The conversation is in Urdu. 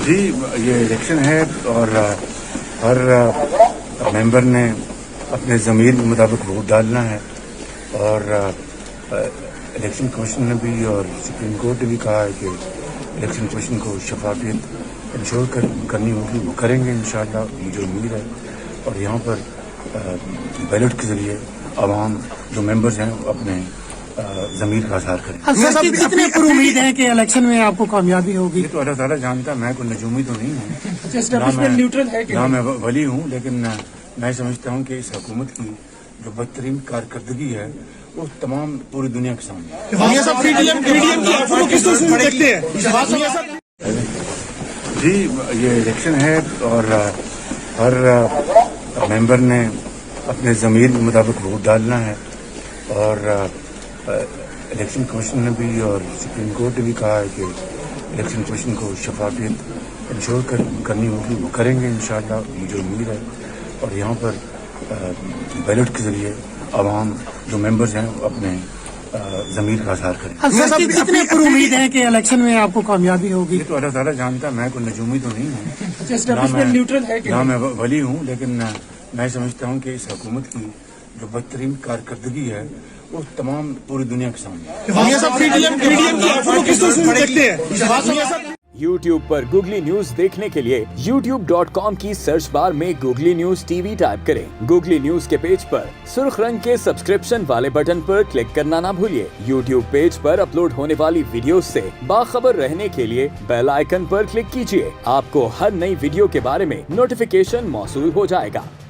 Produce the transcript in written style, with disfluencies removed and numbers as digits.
جی یہ الیکشن ہے اور ہر ممبر نے اپنے ضمیر کے مطابق ووٹ ڈالنا ہے اور الیکشن کمیشن نے بھی اور سپریم کورٹ نے بھی کہا ہے کہ الیکشن کمیشن کو شفافیت انشور کرنی ہوگی، وہ کریں گے انشاءاللہ، مجھے امید ہے۔ اور یہاں پر بیلٹ کے ذریعے عوام جو ممبرز ہیں وہ اپنے ضمیر کا اظہار کریں۔ کتنے پر امید ہے کہ الیکشن میں آپ کو کامیابی ہوگی؟ یہ تو اللہ تعالیٰ جانتا ہے، میں کوئی نجومی تو نہیں ہوں، نہ میں ولی ہوں، لیکن میں سمجھتا ہوں کہ اس حکومت کی جو بدترین کارکردگی ہے وہ تمام پوری دنیا کے سامنے جی یہ الیکشن ہے اور ہر ممبر نے اپنے ضمیر کے مطابق ووٹ ڈالنا ہے اور الیکشن کمیشن نے بھی اور سپریم کورٹ نے بھی کہا ہے کہ الیکشن کمیشن کو شفافیت انشور کرنی ہوگی، وہ کریں گے انشاءاللہ، مجھے امید ہے۔ اور یہاں پر بیلٹ کے ذریعے عوام جو ممبرز ہیں وہ اپنے ضمیر کا اظہار کریں۔ کتنے پر امید ہے کہ الیکشن میں آپ کو کامیابی ہوگی؟ یہ تو اللہ تعالیٰ جانتا ہے، میں کوئی نجومی تو نہیں ہوں، نہ میں ولی ہوں، لیکن میں سمجھتا ہوں کہ اس حکومت کی جو بدترین کارکردگی ہے وہ تمام پوری دنیا کے سامنے YouTube پر گوگلی نیوز دیکھنے کے لیے youtube.com کی سرچ بار میں googly news T V type کریں۔ گوگلی نیوز کے پیج پر سرخ رنگ کے سبسکرپشن والے بٹن پر کلک کرنا نہ بھولیے۔ YouTube پیج پر اپلوڈ ہونے والی ویڈیوز سے باخبر رہنے کے لیے بیل آئیکن پر کلک کیجیے۔ آپ کو ہر نئی ویڈیو کے بارے میں نوٹیفیکیشن موصول ہو جائے گا۔